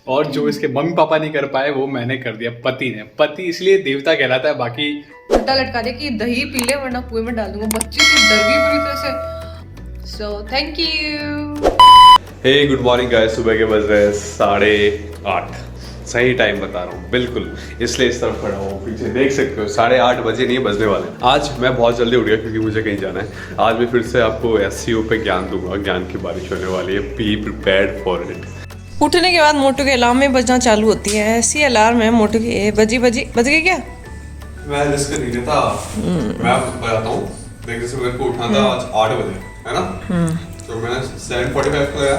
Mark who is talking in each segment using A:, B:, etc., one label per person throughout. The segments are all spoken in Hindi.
A: और जो इसके मम्मी पापा नहीं कर पाए वो मैंने कर दिया, पति ने। पति इसलिए देवता कहलाता है, बाकी
B: उल्टा लटका दे कि दही पी ले वरना कुएं में डाल दूंगा। बच्ची तो डर गई पूरी तरह से। So thank you.
A: Hey good morning guys, सुबह के बज रहे हैं 8:30। सही टाइम बता रहा हूँ बिल्कुल, इसलिए इस तरफ खड़ा हूँ। पीछे देख सकते हो 8:30 बजे नहीं बजने वाले। आज मैं बहुत जल्दी उठ गया क्योंकि मुझे कहीं जाना है। आज मैं फिर से आपको SEO पे ज्ञान दूंगा, ज्ञान की बारिश होने वाली है। Be prepared for it.
B: उठने के बाद मोटू के अलार्म में बजना चालू होती है। ऐसी अलार्म है मोटू की। बज गई क्या?
A: मैं रिस्क नहीं लेता, मैं आपको बताता हूँ। देख जैसे मेरे को उठना था आज 8 बजे, है ना? तो मैंने 7:45 का लगाया,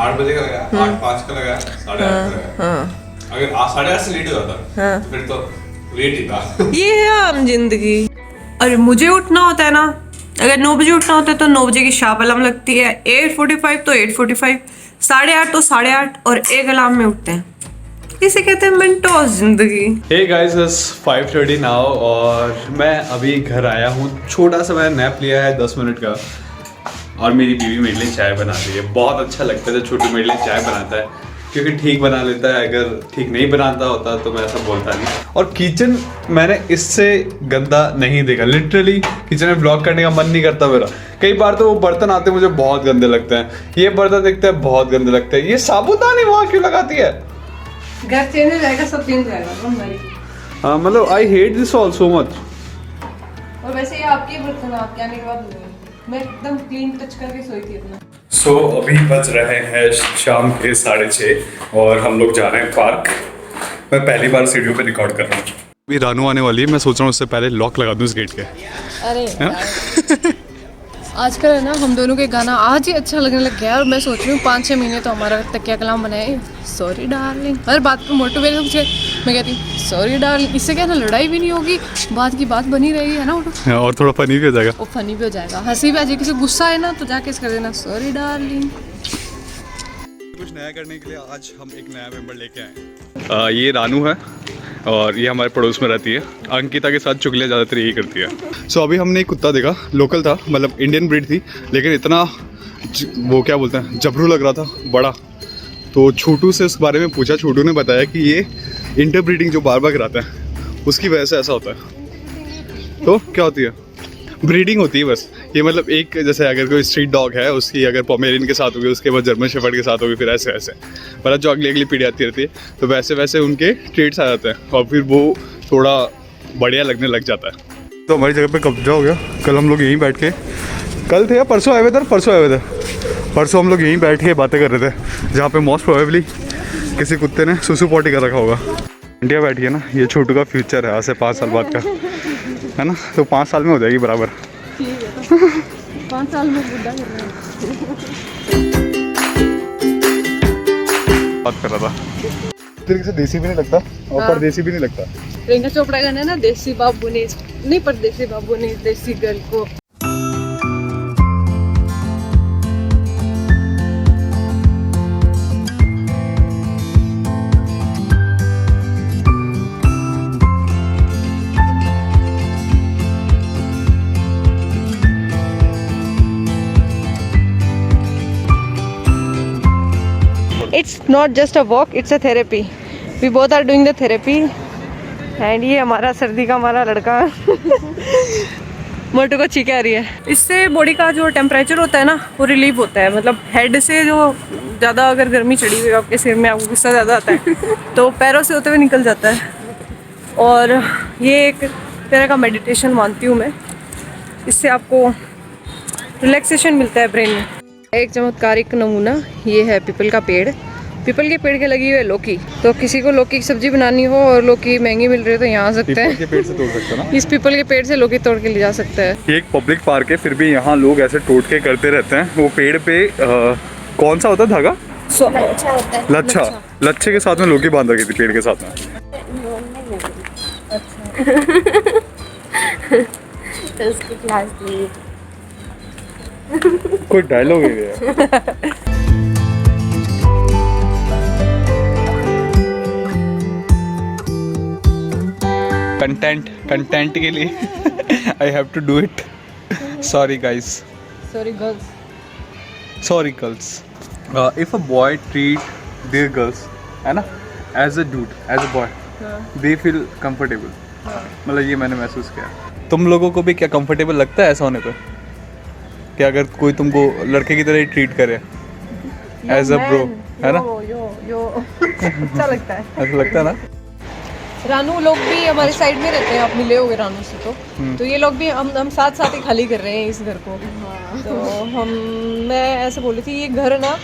A: 8 बजे का लगाया, 8:05 का लगाया, 8:30 का लगाया। अगर 8:30 से लेट हो जाता तो फिर तो लेट ही था।
B: ये है आम जिंदगी। अरे मुझे उठना होता है ना, अगर 9 बजे उठना होता है तो 9 बजे की शार्प अलार्म लगती है। 8:45 तो 8:45, 8:30 तो 8:30 और एक अलार्म में उठते हैं। इसे कहते हैं मिनटों जिंदगी।
A: हे गाइस, इट्स 5:30 नाउ और मैं अभी घर आया हूँ। छोटा सा मैंने नैप लिया है 10 मिनट का और मेरी बीवी मेरे लिए चाय बना रही है। बहुत अच्छा लगता है जब छोटू मेरे लिए चाय बनाता है, क्योंकि ठीक बना लेता है। अगर ठीक नहीं बनाता होता तो मैं ऐसा बोलता नहीं। और किचन मैंने इससे गंदा नहीं देखा। लिटरली किचन में ब्लॉग करने का मन नहीं करता मेरा। कई बार तो वो बर्तन आते मुझे बहुत गंदे लगते हैं। ये बर्तन दिखता है बहुत गंदे लगते हैं। ये साबुदानी वहाँ क्यों लगाती है?
B: घर चेंज हो जाएगा, सब चेंज हो जाएगा।
A: हाँ मतलब I hate this all so much.
B: और वैसे ये आपके बर्तन, आप क्या, मेरी बात नहीं है। मैं एकदम क्लीन टच करके सोई थी अपना।
A: सो अभी बज रहे हैं शाम के 6:30 और हम लोग जा रहे हैं पार्क। मैं पहली बार सीढ़ियों पे रिकॉर्ड कर रहा हूँ। अभी रानू आने वाली है, मैं सोच रहा हूँ उससे पहले लॉक लगा दूँ इस गेट के।
B: अरे आजकल है ना हम दोनों के गाना आज ही अच्छा लगने लग गया है और मैं सोच रही हूँ 5-6 महीने तो हमारा तकिया कलाम बनाए सॉरी डार्लिंग। हर बात पे मोटू मेरे से पूछे, मैं कहती सॉरी डार्लिंग। इससे क्या ना लड़ाई भी नहीं होगी, बात की बात बनी रहेगी, है ना मोटू?
A: और थोड़ा फनी भी हो जाएगा।
B: वो फनी भी हो जाएगा, हंसी भी आ जाएगी। किसी गुस्सा है ना तो जाके कर देना सॉरी डार्लिंग।
A: कुछ नया करने के लिए आज हम एक नया मेंबर लेके आए हैं। ये रानू है और ये हमारे पड़ोस में रहती है। अंकिता के साथ चुगलियाँ ज़्यादातर यही करती है। सो अभी हमने एक कुत्ता देखा, लोकल था, मतलब इंडियन ब्रीड थी, लेकिन इतना वो क्या बोलते हैं जबरू लग रहा था, बड़ा। तो छोटू से उस बारे में पूछा, छोटू ने बताया कि ये इंटरब्रीडिंग जो बार बार कराता है उसकी वजह से ऐसा होता है। तो क्या होती है? ब्रीडिंग होती है बस। ये मतलब एक जैसे अगर कोई स्ट्रीट डॉग है उसकी अगर पोमेरियन के साथ होगी, उसके बाद जर्मन शेफर्ड के साथ होगी, फिर ऐसे ऐसे मतलब जो अगली अगली पीढ़ी आती रहती है तो वैसे वैसे उनके ट्रेट्स आ जाते हैं और फिर वो थोड़ा बढ़िया लगने लग जाता है। तो हमारी जगह पे कब्जा हो गया। कल हम लोग यहीं बैठ के, कल थे या परसों आए हुए थे, परसों हम लोग यहीं बैठ के बातें कर रहे थे, जहाँ पे मोस्ट प्रोबेबली किसी कुत्ते ने सुसु पॉटी कर रखा होगा। इंडिया बैठी है ना, ये छोटू का फ्यूचर है आज से 5 साल बाद का, है ना? तो 5 साल में हो जाएगी बराबर।
B: 5 साल में बुढ़ा कर रहे हैं।
A: बात कर रहा था, तरीके से देसी भी नहीं लगता और परदेसी भी नहीं लगता।
B: प्रियंका चोपड़ा का है ना, देसी बाबू ने नहीं, परदेसी बाबू ने देसी गर्ल को। It's not just a walk, it's a therapy. We both are doing the therapy. And ये हमारा सर्दी का हमारा लड़का मोटू को छींके आ रही है। इससे बॉडी का जो टेम्परेचर होता है ना वो रिलीव होता है। मतलब हेड से जो ज़्यादा अगर गर्मी चढ़ी हुई है आपके सिर में, आपको गुस्सा ज़्यादा आता है तो पैरों से होते हुए निकल जाता है। और ये एक तरह का मेडिटेशन मानती हूँ मैं। इससे आपको रिलैक्सेशन मिलता है ब्रेन में। एक चमत्कारिक नमूना ये है पीपल का पेड़। पीपल के पेड़ के लगी हुई है लौकी। तो किसी को लौकी की सब्जी बनानी हो और लौकी महंगी मिल रही है तो यहाँ आ सकते हैं।
A: के पेड़ से तोड़ सकते हैं ना?
B: इस पीपल के पेड़ से लौकी तोड़ के ले जा सकता है।
A: ये एक पब्लिक पार्क है, फिर भी यहाँ लोग ऐसे टोट के करते रहते हैं। वो पेड़ पे कौन सा होता है धागा? लच्छा। लच्छे के साथ में लौकी बांध रखी थी पेड़ के साथ में। कोई डायलॉग है? कंटेंट के लिए I have to do it. Sorry guys, sorry girls. If a boy treat their girls है ना, as a dude, as a boy, they feel comfortable. मतलब ये मैंने महसूस किया। तुम लोगों को भी क्या कंफर्टेबल लगता है ऐसा होने पर, कि अगर कोई तुमको लड़के की तरह ही ट्रीट करे एज अ ब्रो, है ना?
B: यो अच्छा लगता है।
A: ऐसा लगता है ना?
B: रानू लोग भी हमारे साइड में रहते हैं, आप मिले होंगे रानू से तो ये लोग भी हम साथ साथ ही खाली कर रहे हैं इस घर को। तो मैं ऐसे बोल रही थी, ये घर ना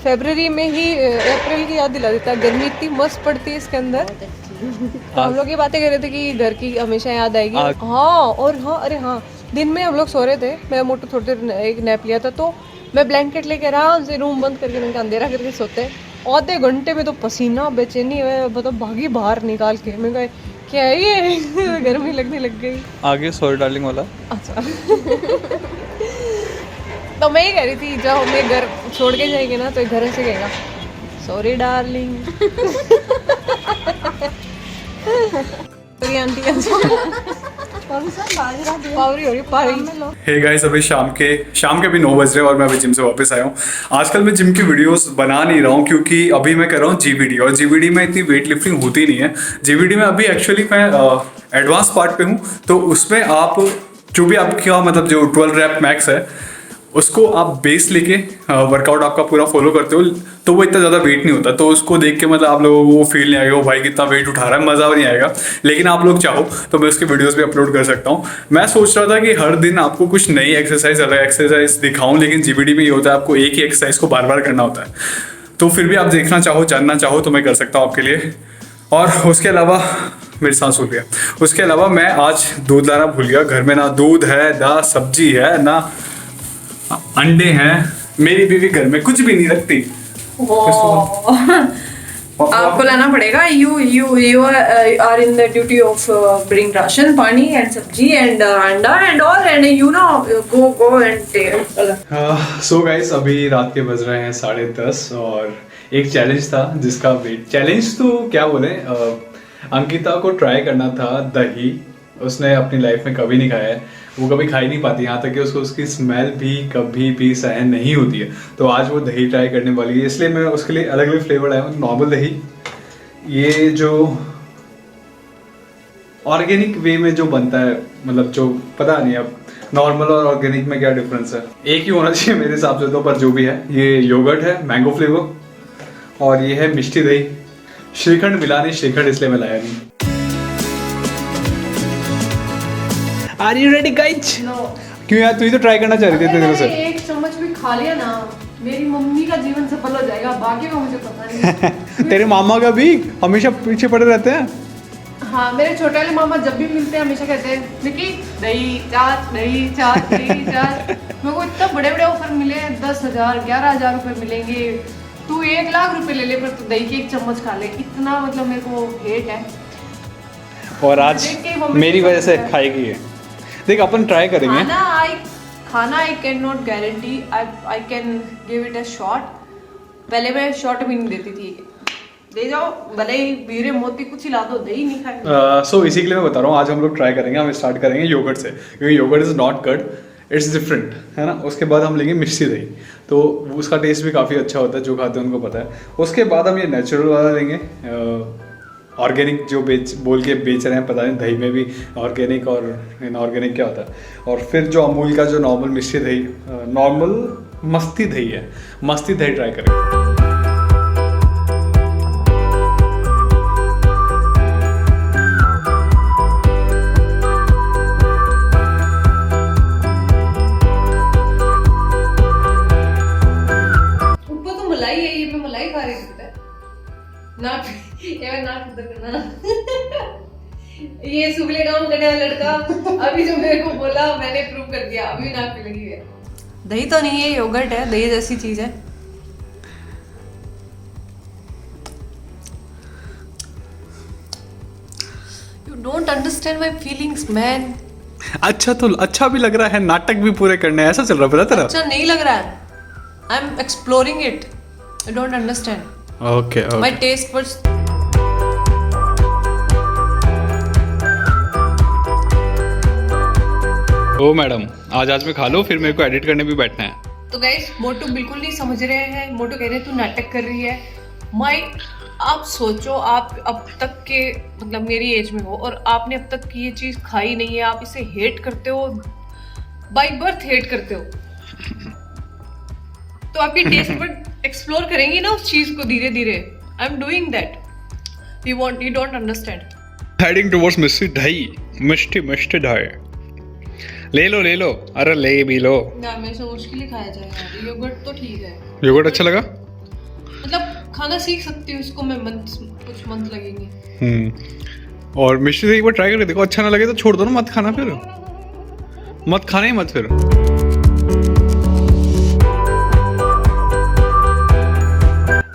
B: फरवरी में ही अप्रैल की याद दिला देता है, गर्मी इतनी मस्त पड़ती है इसके अंदर। तो हम लोग ये बातें कर रहे थे कि घर की हमेशा याद आएगी। हाँ, और हाँ, अरे हाँ, दिन में हम लोग सो रहे थे, मैं मोटू थोड़ी देर एक नैप लिया था, तो मैं ब्लैंकेट लेके आराम से रूम बंद करके मैंने अंधेरा करके सोते, आधे घंटे में तो पसीना बेचैनी है, मतलब भागी बाहर निकाल के। मैं कहा क्या है ये गर्मी लगने लग गई।
A: आगे सॉरी डार्लिंग वाला।
B: अच्छा तो मैं ही कह रही थी, जब हमें घर छोड़ के जाएंगे ना तो घर से कहेगा sorry darling. Aunty
A: hey guys, अभी शाम के भी 9 बज रहे हैं और मैं अभी जिम से वापस आया हूँ। आजकल मैं जिम की वीडियोस बना नहीं रहा हूँ क्योंकि अभी मैं कर रहा हूँ जीवीडी, और जीवीडी में इतनी वेट लिफ्टिंग होती नहीं है। जीवीडी में अभी एक्चुअली मैं एडवांस पार्ट पे हूँ, तो उसमें आप जो भी आपका मतलब जो 12 रैप मैक्स है उसको आप बेस लेके वर्कआउट आपका पूरा फॉलो करते हो, तो वो इतना ज़्यादा वेट नहीं होता। तो उसको देख के मतलब आप लोगों को वो फील नहीं आएगा वो भाई कितना वेट उठा रहा है, मज़ा नहीं आएगा। लेकिन आप लोग चाहो तो मैं उसके वीडियोस भी अपलोड कर सकता हूँ। मैं सोच रहा था कि हर दिन आपको कुछ नई एक्सरसाइज, अलग एक्सरसाइज दिखाऊँ, लेकिन जीवीडी में ये होता है आपको एक ही एक्सरसाइज को बार बार करना होता है। तो फिर भी आप देखना चाहो, जानना चाहो तो मैं कर सकता हूँ आपके लिए। और उसके अलावा मेरी सांस फूल गया। उसके अलावा मैं आज दूध लाना भूल गया। घर में ना दूध है, ना सब्जी है, ना अंडे हैं। मेरी बीवी घर में कुछ भी नहीं रखती।
B: आपको लाना पड़ेगा। You are in the duty of bring ration, पानी and सब्जी and अंडा and all, and you know go and take।
A: So guys, अभी रात के बज रहे हैं 10:30 और एक चैलेंज था जिसका वेट, चैलेंज तो क्या बोले, अंकिता को ट्राई करना था दही। उसने अपनी लाइफ में कभी नहीं खाया है, वो कभी खा ही नहीं पाती, यहाँ तक कि उसको उसकी स्मेल भी कभी भी सहन नहीं होती है। तो आज वो दही ट्राई करने वाली है, इसलिए मैं उसके लिए अलग अलग फ्लेवर लाया हूँ। नॉर्मल दही, ये जो ऑर्गेनिक वे में जो बनता है, मतलब जो पता नहीं अब नॉर्मल और ऑर्गेनिक में क्या डिफरेंस है, एक ही होना चाहिए मेरे हिसाब से तो, पर जो भी है। ये योगर्ट है मैंगो फ्लेवर, और ये है मिष्टी दही। श्रीखंड मिला नहीं, श्रीखंड इसलिए मैं लाया नहीं। Are you ready guys?
B: No.
A: क्यों यार, तू ही तो ट्राई करना चाह रही थी इतने दिनों से।
B: एक चम्मच भी खा लिया ना, मेरी मम्मी का जीवन सफल हो जाएगा, बाकी का मुझे पता नहीं। तेरे
A: मामा का भी हमेशा पीछे पड़े रहते हैं।
B: हाँ, मेरे छोटे वाले मामा जब भी मिलते हैं हमेशा कहते हैं निकी दही चाट, दही चाट, दही चाट। मेरे को इतना बड़े बड़े ऑफर मिले हैं, 10,000 11,000 रुपए मिलेंगे, तू 1,00,000 रुपए ले ले पर तू दही के एक चम्मच खा ले। इतना मतलब मेरे को हेट है,
A: और आज मेरी वजह से खाएगी ये। देख, अपन ट्राई करेंगे।
B: खाना I can not guarantee, I can give it a shot. पहले मैं शॉट भी नहीं देती थी, दे जाओ भले ही हीरे मोती कुछ ही ला दो, दही नहीं खाएंगे।
A: सो इसी के लिए मैं बता रहा हूँ, आज हम लोग ट्राई करेंगे। हम स्टार्ट करेंगे योगर्ट से, क्योंकि yogurt is not curd, it's different, है ना। उसके बाद हम लेंगे मिष्टी दही, तो उसका टेस्ट भी काफ़ी अच्छा होता है, जो खाते हैं उनको पता है। उसके बाद हम ये नेचुरल वाला लेंगे, ऑर्गेनिक जो बोल के बेच रहे हैं, पता नहीं दही में भी ऑर्गेनिक और इनऑर्गेनिक क्या होता है। और फिर जो अमूल का जो नॉर्मल मिष्टी दही, नॉर्मल मस्ती दही है, मस्ती दही ट्राई करेंगे।
B: ऊपर तो मलाई है, ये मैं मलाई खा रही थी नाक करना। ये सुगले काम करने वाला लड़का अभी जो मेरे को बोला मैंने प्रूव कर दिया, अभी नाक पे लगी है। दही तो नहीं है, योगर्ट है, दही जैसी चीज है। You don't understand my feelings man.
A: अच्छा, तो अच्छा भी लग रहा है, नाटक भी पूरे करने, ऐसा चल रहा है पता तेरा?
B: अच्छा नहीं लग रहा है, I am exploring it, I don't understand.
A: Okay
B: my taste buds.
A: Oh madam, आज में खा लो, फिर मेरे को एडिट करने भी बैठना है।
B: तो गाइस, मोटू बिल्कुल नहीं समझ रहे हैं। मोटू कह रहे हैं तू नाटक कर रही है, माई, आप सोचो, आप अब तक के मतलब मेरी एज में हो और आपने अब तक की ये चीज खाई नहीं है, आप इसे हेट करते हो, बाय बर्थ हेट करते हो, तो आपकी टेस्ट बड एक्सप्लोर करेंगी ना उस चीज को धीरे धीरे। I am doing that, you don't understand.
A: Heading towards mishti dahi, mishti दही। ले लो, अरे ले भी लो।
B: ना मेरे से मुश्किल ही खाया जाए यार, योगर्ट तो ठीक है।
A: योगर्ट अच्छा लगा?
B: मतलब खाना सीख सकती हूँ इसको मैं, कुछ मंथ लगेंगे।
A: और मिष्टी दही एक बार ट्राई करके देखो, अच्छा ना लगे तो छोड़ दो ना, मत खाना फिर, मत खाना ही मत फिर।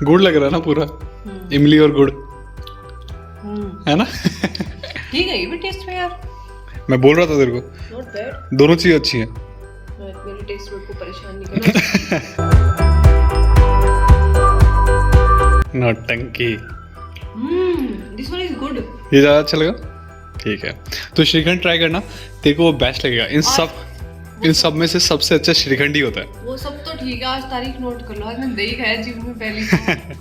A: गुड़ लग रहा है ना पूरा, इमली और गुड़, है ना?
B: ठीक है ये भी टेस्ट में यार,
A: मैं बोल रहा था तेरे को,
B: नॉट बैड,
A: दोनों चीज अच्छी है।
B: मेरे टेस्ट बड को परेशान नहीं करना।
A: नौटंकी।
B: This one is good.
A: ये ज्यादा अच्छा लगा? ठीक है, तो श्रीखंड ट्राई करना, तेरे को वो बेस्ट लगेगा। इन सब में से सबसे अच्छा श्रीखंड ही होता है।
B: वो सब तो ठीक है, आज तारीख नोट कर लो, आज मैं दही खाया जीवन में पहली बार।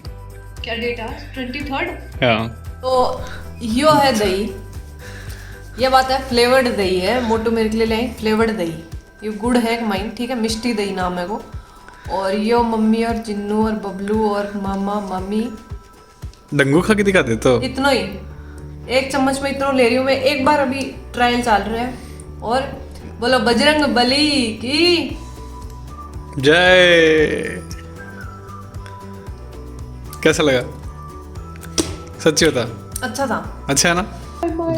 B: क्या डेट है आज? 23rd।
A: हाँ,
B: तो यो है दही, ये बात है, फ्लेवर्ड दही है, मोटू मेरे के लिए ले फ्लेवर्ड दही। ये गुड़ है एक माइन, ठीक है, मिष्टी दही नाम है वो। और यो मम्मी और जिन्नू और बबलू और मामा मम्मी
A: डंगू खा के दिखा दे तो।
B: इतना ही, एक चम्मच में इतना ले रही हूँ मैं, एक बार अभी ट्रायल चल रहा है। और बोलो बजरंग बली की
A: जय। कैसा लगा? सच्ची बता।
B: अच्छा था।
A: अच्छा है ना?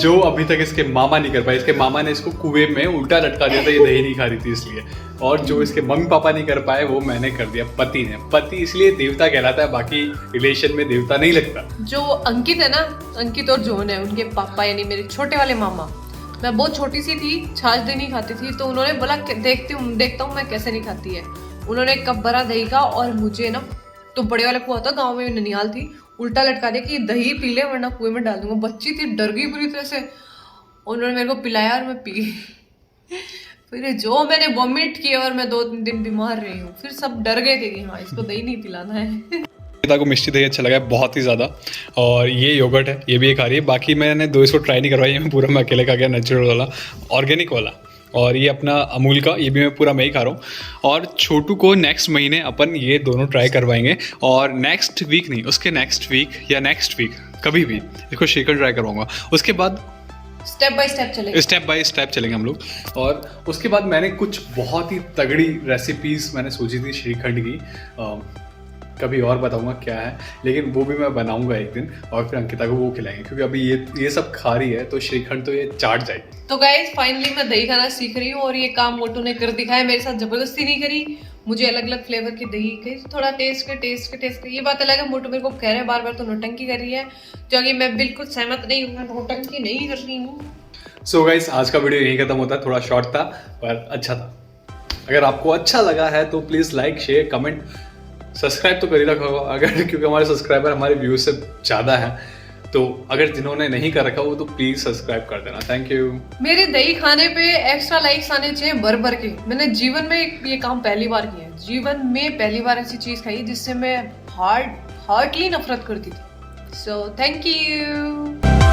A: जो अभी तक इसके मामा नहीं कर पाए, इसके मामा ने इसको कुएं में उल्टा लटका दिया था, ये दही नहीं खा रही थी इसलिए। और जो इसके मम्मी पापा नहीं कर पाए वो मैंने कर दिया, पति ने। पति इसलिए देवता कहलाता है, बाकी रिलेशन में देवता नहीं लगता।
B: जो अंकित है ना, अंकित और जोन है, उनके पापा यानी मेरे छोटे वाले मामा, मैं बहुत छोटी सी थी, छाछ दही नहीं खाती थी, तो उन्होंने बोला देखता हूँ मैं कैसे नहीं खाती है। उन्होंने एक कप भरा दही का और मुझे ना, तो बड़े वाला कुआं था गाँव में, ननिहाल थी, उल्टा लटका दिया कि दही पी ले वरना कुएं में डाल दूंगा। बच्ची थी, डर गई पूरी तरह से। उन्होंने मेरे को पिलाया और मैं पी गई। फिर जो मैंने वॉमिट किया और मैं 2-3 दिन बीमार रही हूँ, फिर सब डर गए थे कि हाँ इसको दही नहीं पिलाना है।
A: पिता को मिष्टी दही अच्छा लगा है बहुत ही ज़्यादा। और ये योगर्ट है, ये भी एक आ रही है। बाकी मैंने दो इसको ट्राई नहीं करवाई है, मैं पूरा मैं अकेले खा गया, नेचुरल वाला, ऑर्गेनिक वाला। और ये अपना अमूल का, ये भी मैं पूरा मैं ही खा रहा हूँ। और छोटू को नेक्स्ट महीने अपन ये दोनों ट्राई करवाएंगे। और नेक्स्ट वीक नहीं, उसके नेक्स्ट वीक या नेक्स्ट वीक कभी भी इसको श्रीखंड ट्राई करवाऊंगा। उसके बाद
B: स्टेप बाय स्टेप चलेंगे
A: हम लोग। और उसके बाद मैंने कुछ बहुत ही तगड़ी रेसिपीज मैंने सोची थी श्रीखंड की, कभी और बताऊंगा क्या है, लेकिन वो भी मैं बनाऊंगा एक दिन और फिर अंकिता को वो खिलाएंगे, क्योंकि अभी ये सब खा रही है तो श्रीखंड तो ये चाट जाएगी।
B: तो गाइस फाइनली मैं दही खाना सीख रही हूँ और ये काम मोटू ने कर दिखाया, मेरे साथ जबरदस्ती नहीं करी। मुझे अलग अलग फ्लेवर की दही के थोड़ा टेस्ट के ये बात अलग है। मोटू मेरे को कह रहे हैं बार बार तो नौटंकी कर रही है, जो कि मैं बिल्कुल सहमत नहीं हूँ, मैं नौटंकी नहीं कर रही हूँ।
A: सो गाइस आज का वीडियो यहीं खत्म होता है, थोड़ा शॉर्ट था पर अच्छा था। अगर आपको अच्छा लगा है तो please like share comment subscribe तो कर ही रखा होगा, अगर क्योंकि हमारे सब्सक्राइबर हमारे व्यूज से ज़्यादा हैं, तो अगर जिन्होंने नहीं कर रखा वो तो प्लीज़ सब्सक्राइब कर देना। Thank you. मेरे दही खाने पे एक्स्ट्रा लाइक्स आने चाहिए भर भर के। मैंने जीवन में ये काम पहली बार किया है, जीवन में पहली बार ऐसी चीज़ खाई जिससे मैं हार्टली नफरत करती थी। सो थैंक यू।